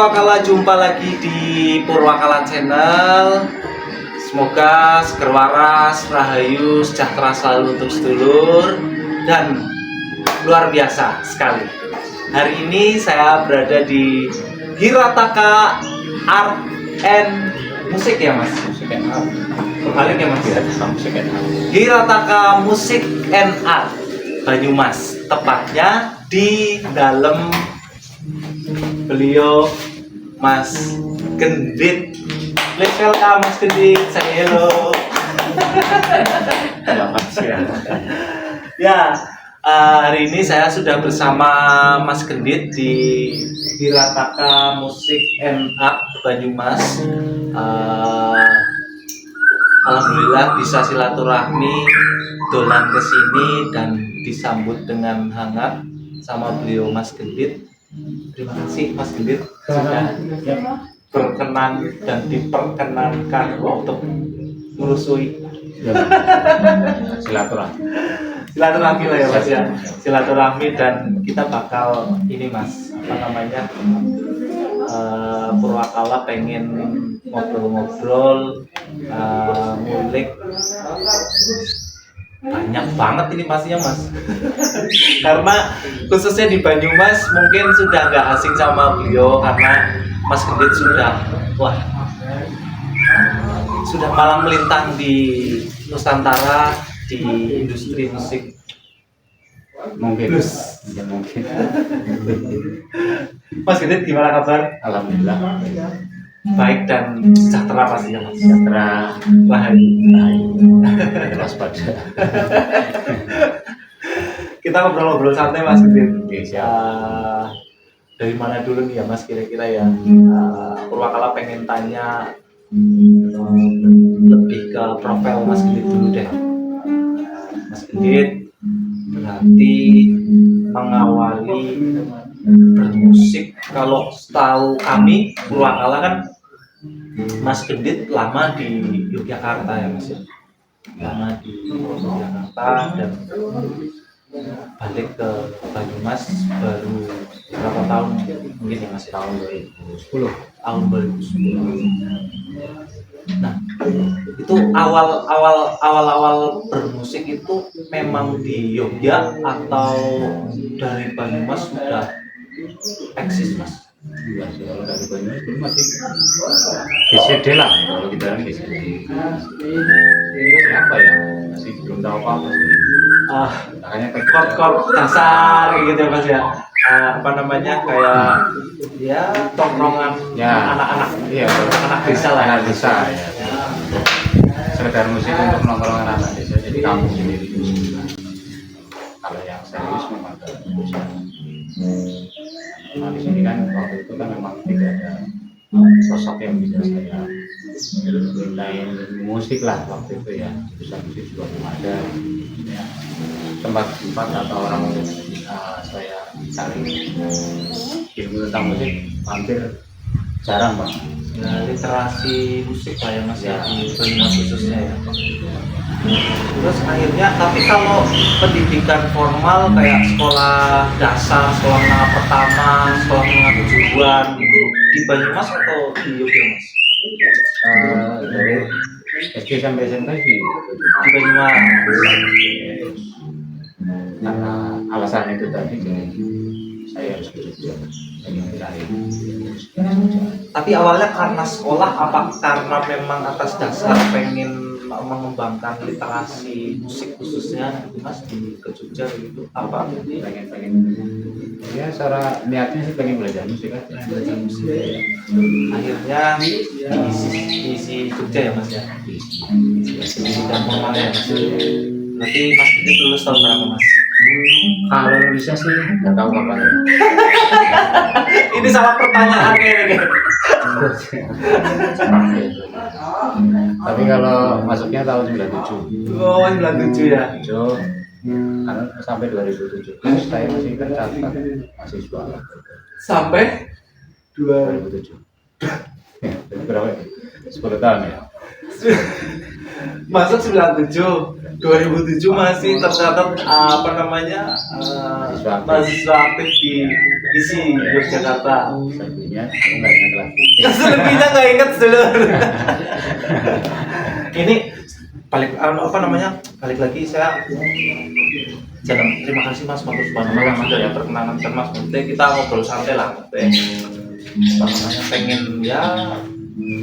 Purwakala, jumpa lagi di Purwakala Channel. Semoga seger waras, rahayu, sejahtera selalu untuk sedulur, dan luar biasa sekali. Hari ini saya berada di Hirataka Art and Musik ya Mas? Musik and Art. Kebalik ya Mas? Musik and Art. Hirataka Musik and Art Banyumas, tepatnya di dalam beliau Mas Gendit. Let's welcome Mas Gendit, say hello. Selamat siang. Ya, hari ini saya sudah bersama Mas Gendit di Hirataka Musik and Art Banyumas. Alhamdulillah bisa silaturahmi dolan ke sini dan disambut dengan hangat sama beliau Mas Gendit. Terima kasih Mas Gendit sudah berkenan dan diperkenankan untuk melusui silaturahmi lah ya Mas ya, silaturahmi, dan kita bakal ini Mas, apa namanya, Purwakala pengen ngobrol-ngobrol, ngulik banyak banget ini pastinya Mas. Karena khususnya di Banyumas mungkin sudah nggak asing sama beliau, karena Mas Gendit sudah malang melintang di Nusantara di industri musik. Mungkin. Blues. Ya, mungkin. Mas Gendit gimana kabar? Alhamdulillah. Baik dan sejahtera pastinya Mas. Sejahtera, Rahayu. waspada. Kita ngobrol-ngobrol santai Mas Gendit. Oke, siap. Dari mana dulu nih ya Mas kira-kira ya? Purwakala pengen tanya lebih ke profil Mas Gendit dulu deh. Mas Gendit berarti mengawali bermusik, kalau setahu kami Purwakala kan Mas Gendit lama di Yogyakarta ya Mas ya, lama di Yogyakarta dan balik ke Banyumas baru berapa tahun mungkin ya Mas, tahun 2010. Nah, itu awal bermusik itu memang di Yogya atau dari Banyumas sudah eksis Mas? Iya, kalau dari Banyumas dulu masih GCD lah, kalau kita kan GCD. Siapa ya? Masih belum tahu apa-apa. Makanya Kok dasar kayak gitu ya Mas ya, apa namanya, kayak ya tongkrongan ya, anak-anak, iya, anak desa lah, anak desa ya. Sekedar musik untuk nongkrong anak desa, jadi kampung sendiri. Kalau yang serius memang ke desa. Nah, di sini kan waktu itu kan memang tidak ada sosok yang bisa saya lain musik lah waktu itu ya. Bisa musik juga belum ada ya. Tempat atau orang yang bisa saya cari ilmu tentang musik hampir jarang Bang. Nah, literasi musik lah ya Mas ya, di Banyumas khususnya ya. Terus akhirnya, tapi kalau pendidikan formal kayak sekolah dasar, sekolah menengah pertama, sekolah menengah kejuruan itu di Banyumas atau di Yogyakarta Mas? Dari SD sampai SMP di Banyumas. Karena alasan itu tadi, jadi saya harus kerja cari. Tapi awalnya karena sekolah, apa karena memang atas dasar pengen mengembangkan literasi musik khususnya gitu Mas di ke Jogja gitu, apa? pengen ya, secara niatnya sih pengen belajar musik kan, Belajar musik. Akhirnya diisi Jogja ya Mas ya, dan formalnya ya Mas. Berarti Mas itu lulus tahun berapa Mas? kalau Indonesia sih nggak tahu kapan ya. Ini salah pertanyaan kayaknya. Tapi kalau masuknya tahun 97. Oh, 97 ya. Karena sampai 2007 saya masih tercatat mahasiswa. Sampai 2007. Ya, berapa ya? 10 tahun ya. Masuk 97. 2007 masih tercatat apa namanya mahasiswa aktif di ISI Yogyakarta. Selebihnya aku nggak ingat lagi. Selebihnya nggak ingat sedulur. Ini balik apa namanya balik lagi saya jangan terima kasih mas Matus Banget sudah ya perkenalan mas maksudnya kita ngobrol santai lah maksudnya apa namanya pengen ya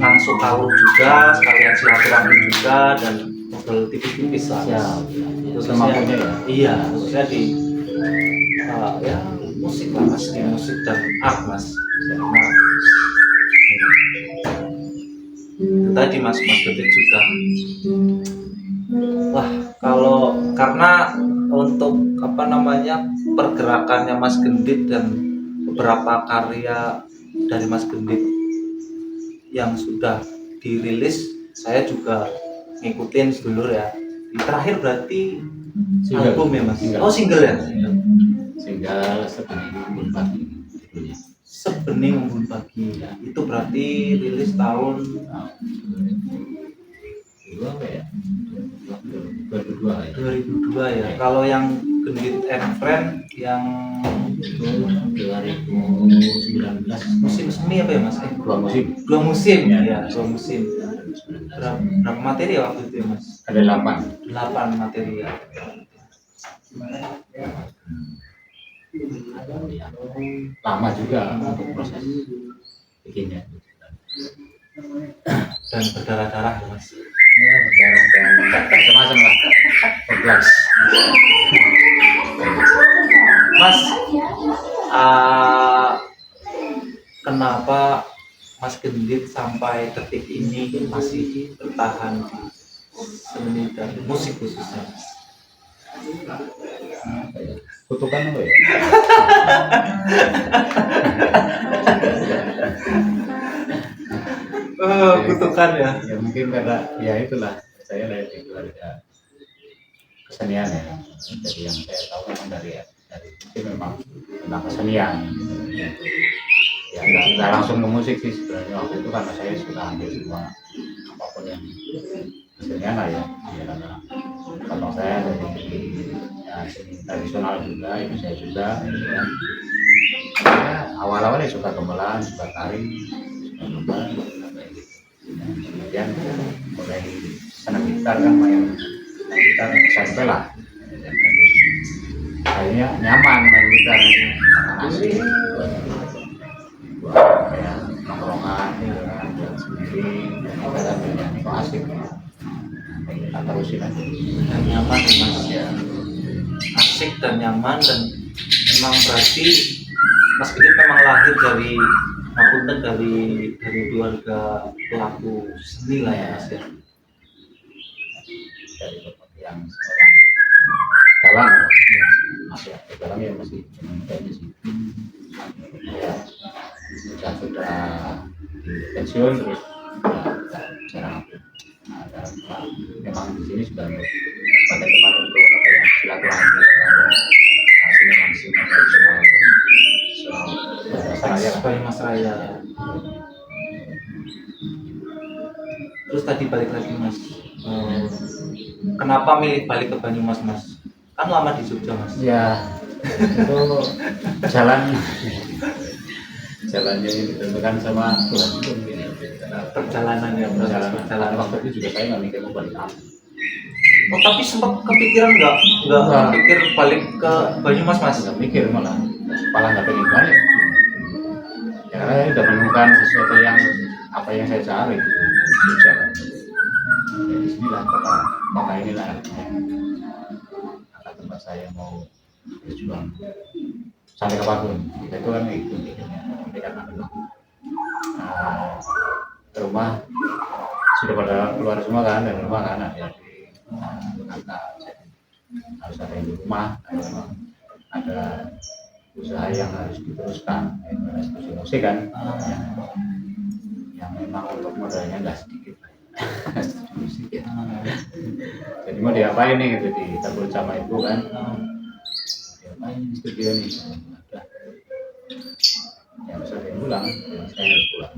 langsung tahu juga sekalian silaturahmi juga dan ngobrol tipis-tipis lah Ya, khususnya ya. iya khususnya di ya musik lah mas di musik dan art mas karena itu tadi mas Gedit sudah wah kalau karena untuk apa namanya pergerakannya Mas Gendit dan beberapa karya dari Mas Gendit yang sudah dirilis saya juga ngikutin sedulur ya. Terakhir berarti Single. album ya Mas? Single. Oh single ya? Sehingga sebenarnya embun pagi judulnya. Sebening Embun Pagi ya. Itu berarti rilis tahun Dua apa ya? 2002 ya. 2002 ya. Kalau yang Gendit and Friend yang Itu 2019 musim semi apa ya Mas? dua musim. Dua musim Ya. ya, dua musim. Berapa materi ya waktu itu ya Mas? Ada 8. 8 materi ya. Lama juga untuk proses bikinnya. Dan berdarah-darah ya Mas. Ya, berdarah dan macam-macam lah. Kompleks. Mas, kenapa Mas Gendit sampai detik ini masih bertahan di seni dan musik khususnya? Kutukan apa ya? Kutukan ya. Ya mungkin karena ya itulah saya dari keluarga kesenian ya. Jadi yang saya tahu memang dari itu memang tentang kesenian. Ya nggak langsung ke musik sih sebenarnya waktu itu karena saya suka ambil semua apapun yang kesenian lah ya. Ya karena kalau saya dari ya, seni tradisional juga, ibu saya juga. Ya, ya awal-awalnya suka gamelan, suka tari, suka gamelan, kayak gitu. Dan kemudian mulai senang gitar kan main gitar SMP lah. Dan kayaknya nyaman main gitar karena asik buat kayak nongkrongan gitu kan buat sendiri dan ibarat bernyanyi kok asik kita terusin aja Dan nyaman ya Mas ya. Asik dan nyaman dan memang berarti Mas Gendit memang lahir dari maksudnya dari keluarga pelaku seni lah ya Mas ya. dari bapak yang seorang dalang ya masih aktif dalang ya masih kayaknya sih ya sudah pensiun terus ya jarang aktif. Nah, dan memang di sini sudah sebagai tempat untuk apa ya silaturahmi sini tradisional so raya lah. Banyumas Raya. Terus tadi balik lagi Mas, kenapa milih balik ke Banyumas Mas? Kan lama di Jogja Mas. Ya itu jalan jalannya ini ditentukan sama Tuhan itu mungkin ya. Perjalanannya, Perjalanan waktu itu juga saya nggak mikir mau balik kampung. Oh tapi sempat kepikiran nggak pikir balik ke Banyumas Mas? Nggak mikir malah nggak pengen balik ya karena saya udah menemukan sesuatu yang apa yang saya cari di Jogja kan. Ya di sinilah kota inilah kata tempat saya mau berjuang sampai kapanpun kita itu kan itu mikirnya tapi karena memang rumah sudah pada keluar semua kan dari rumah kan ada di Jakarta jadi harus ada yang di rumah memang ada usaha yang harus diteruskan institusi musik kan yang memang untuk modalnya nggak sedikit musik ya. Jadi mau diapain nih gitu di tabur sama ibu kan diapain studio nih ada yang bisa dia pulang yang saya harus pulang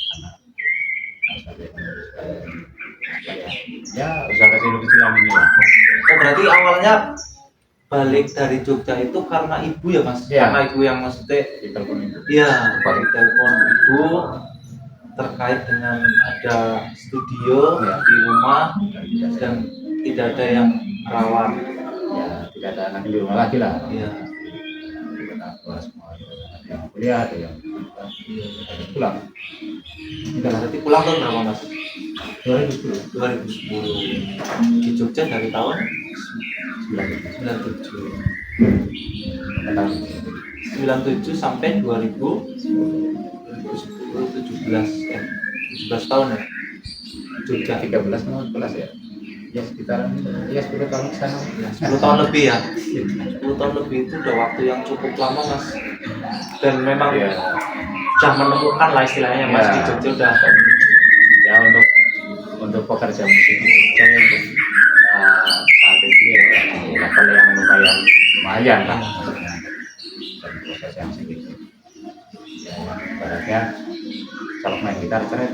karena harus ada yang menguruskan apa ya usaha kecil-kecilan ini lah awalnya balik dari Jogja itu karena ibu ya mas, Iya. karena ibu yang maksudnya di telepon itu. iya balik telepon ibu terkait dengan ada studio Iya. di rumah dan tidak ada yang merawat. Ya tidak ada anak di rumah lagi lah. Iya. Kita keluar semua. Ada yang kuliah, ada yang pulang. Kita nanti pulang tahun berapa mas? 2010. 2010 di Jogja dari tahun 97 sampai 2010 17 tahun ya Jogja. 13 mau 11 ya. Ya sekitaran ya 10 tahun ke sana. Ya, 10 tahun lebih ya 10 tahun lebih itu udah waktu yang cukup lama mas, dan memang Ya, sudah menemukan lah istilahnya mas Ya. di Jogja udah ya untuk pekerja musik di Jogja untuk saat ini ya level yang lumayan lah maksudnya dari proses yang segitu. Ya, ibaratnya kalau main gitar keren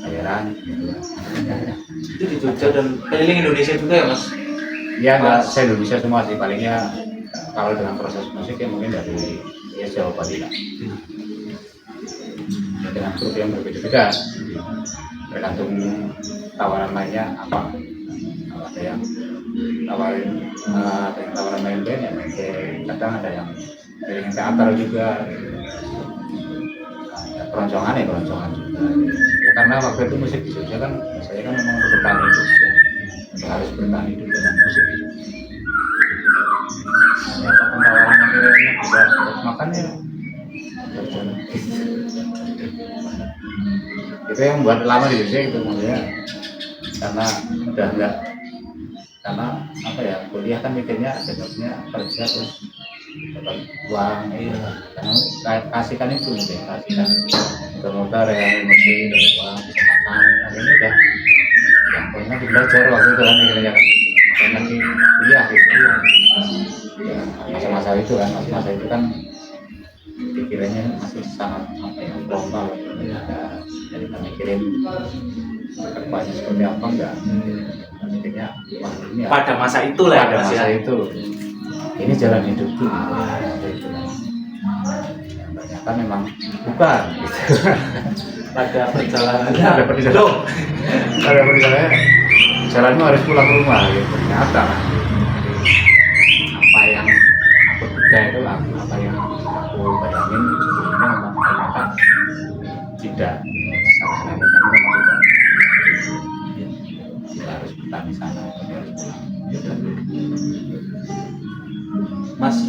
bayaran gitu. itu di Jogja dan keliling Indonesia juga ya mas. Ya nggak saya Indonesia semua sih, palingnya kalau dengan proses musik ya mungkin dari ya Jawa Bali lah. Ya, dengan grup yang berbeda-beda, tergantung tawaran mainnya apa. Kalau ada yang tawaran main band ya main band, kadang ada yang dari teater juga, ada keroncongan juga. Ya karena waktu itu musik di Jogja kan saya kan memang bertahan hidup, ya, harus bertahan hidup dengan musik itu. Ya apapun tawaran yang kira-kira bisa buat makan ya berjalan. Itu yang buat lama di Jogja itu maksudnya karena udah enggak, karena apa ya, kuliah kan mikirnya besoknya kerja terus dapat uang ya, karena kasihkan itu mungkin kasihkan motor ya mesti dapat uang bisa makan, akhirnya udah yang pokoknya di belajar waktu itu kan mikirnya kan karena lagi kuliah gitu ya, masa-masa itu kan pikirannya masih sangat apa ya global ya, jadi kan mikirin kedepannya seperti apa enggak, mikirnya wah ini ya, Pada masa itu lah ya pada mas masa ya. itu ini jalan hidupku gitu. Banyak kan memang bukan gitu. Pada perjalanannya Ada perjalanan, ada perjalanan, jalanmu harus pulang ke rumah gitu. Ternyata apa yang aku duga itu apa yang aku bayangin sebelumnya memang ternyata tidak. Salah satu memang tidak. Kita harus bertahan di sana, kita harus pulang. mas,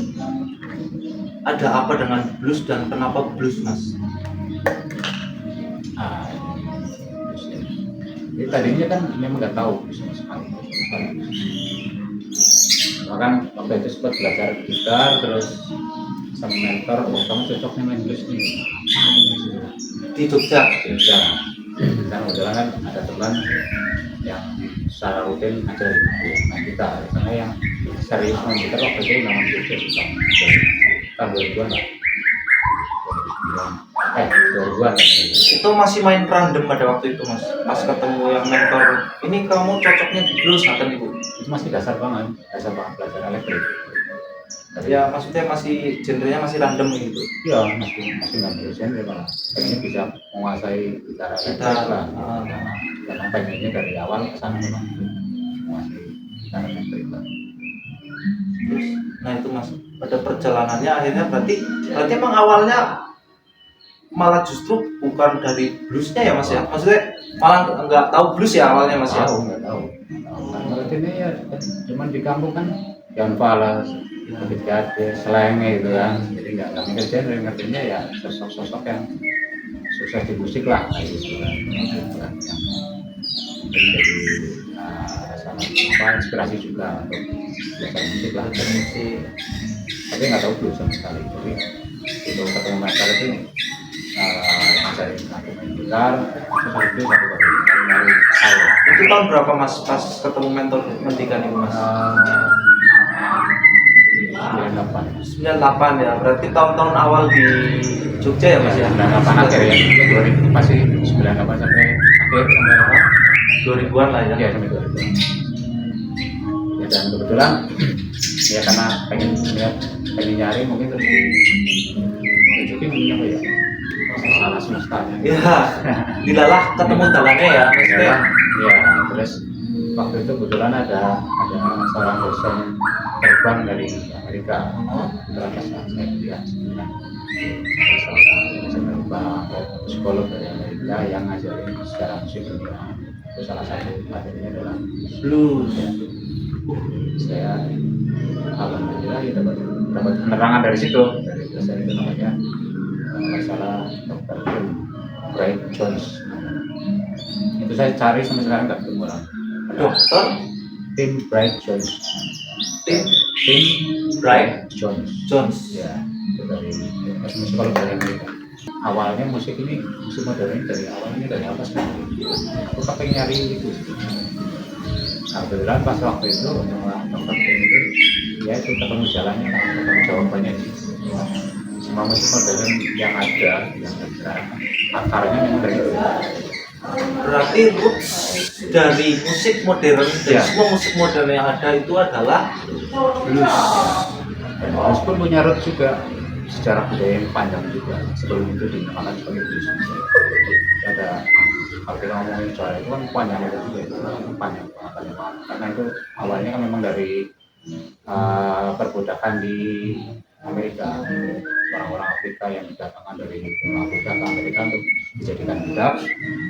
ada apa dengan blues dan kenapa blues mas? Ah, jadi tadinya kan memang nggak tahu sama sekali. Bahkan waktu itu sempat belajar gitar terus sama mentor, oh kamu cocoknya main blues nih. Di Jogja. Bisa. Kan kebetulan kan ada teman yang secara rutin ngajarin aku main gitar, karena yang serius main gitar waktu itu memang Jogja tahun 2000-an lah. 2000-an. Itu masih main random pada waktu itu mas, pas ketemu yang mentor ini kamu cocoknya di blues kata ibu. Itu masih dasar banget belajar elektrik. Ya maksudnya masih genrenya masih random gitu. Iya, masih ngambil genre malah. Pengennya bisa menguasai gitar elektrik lah. Karena pengennya dari awal ke sana memang menguasai gitar elektrik lah. Terus, nah itu mas, pada perjalanannya akhirnya berarti emang awalnya malah justru bukan dari bluesnya ya mas ya, maksudnya malah nggak tahu blues ya awalnya mas ya. Nggak tahu. Karena rutinnya ya cuman di kampung kan Iwan Fals, David Gade, Slang gitu kan. Jadi nggak mikir genre, ngertinya ya sosok-sosok yang sukses di musik lah kayak gitu kan. Jadi sama apa inspirasi juga untuk belajar musik lah. Musik. Tapi nggak tahu blues sama sekali. Jadi itu ketemu masalah itu ngajarin aku main gitar, terus itu aku baru nyari hal. Itu tahun berapa mas pas ketemu mentor ngendikan itu mas? 98 98 ya, berarti tahun-tahun awal di Jogja ya mas ya? 98 akhir ya, 2000 masih 98 sampai akhir sampai apa? 2000-an lah ya. Ya sampai 2000. Ya dan kebetulan ya karena pengen nyari mungkin terus tunjukin apa ya salah semestanya Ya, dilalah ketemu dalangnya ya maksudnya. ya terus waktu itu kebetulan ada seorang dosen terbang dari Amerika kebetulan pas saya kuliah seorang dosen terbang psikolog dari Amerika yang ngajarin secara musik dunia. Itu salah satu materinya adalah Blues. ya, saya alhamdulillah ya dapat penerangan dari situ, dari dosen itu namanya masalah Dr. Tim Bright Jones. Itu saya cari sampai sekarang nggak ketemu orang. Dokter Tim Bright Jones. Tim Tim Bright Jones. Jones. Ya, itu dari psikolog dari Amerika. Awalnya musik modern ini dari awalnya dari apa sih? Aku pakai nyari itu. Nah, kebetulan pas waktu itu sama dokter Tim itu, ya itu ketemu jalannya, ketemu jawabannya di semua musik modern yang ada akarnya memang dari itu. Berarti roots dari musik modern, dari Ya. semua musik modern yang ada itu adalah blues. Dan blues pun punya root juga sejarah budaya yang panjang juga. Sebelum itu dinamakan sebagai blues. Ada kalau kita ngomongin soal itu kan panjang itu juga itu panjang banget. Karena itu awalnya kan memang dari perbudakan di Amerika, orang-orang Afrika yang didatangkan dari Afrika ke Amerika untuk dijadikan budak.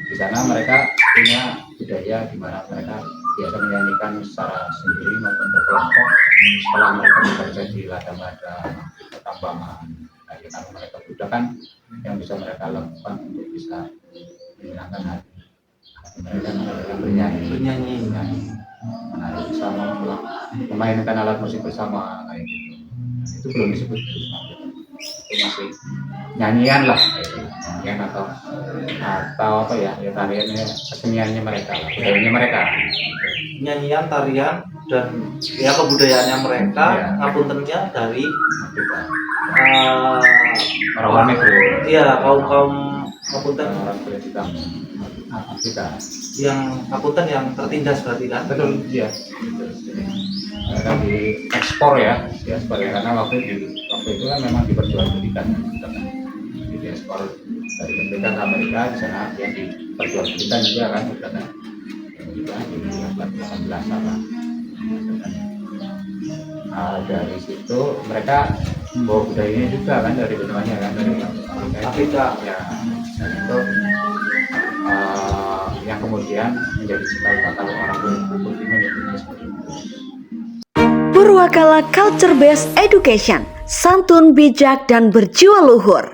Di sana mereka punya budaya di mana mereka biasa menyanyikan secara sendiri maupun berkelompok. Setelah mereka bekerja di ladang-ladang pertambangan, nah, karena mereka budak kan yang bisa mereka lakukan untuk bisa menyenangkan hati mereka yang bernyanyi, nah, bisa memainkan alat musik bersama kayak gitu. Itu belum disebut blues, itu masih nyanyian lah, nyanyian atau apa ya tariannya, keseniannya mereka, budayanya mereka. Nyanyian, tarian, dan ya kebudayaannya mereka, Ya. ngapuntennya dari Afrika. orang Orang itu, iya kaum ngapunten orang kulit hitam Afrika. yang ngapunten yang tertindas berarti kan? Betul, iya. Mereka diekspor ya, karena waktu itu kan memang diperjualbelikan, diekspor dari Amerika ke Amerika, di sana yang diperjualbelikan juga kan, karena di abad 18 lah. Dari situ mereka membawa budayanya juga kan dari benua-nya kan, dari Afrika. Ya, dan itu yang kemudian menjadi cikal bakal orang kulit putih menyebutnya sebagai blues. Purwakala Culture Based Education, santun, bijak, dan berjiwa luhur.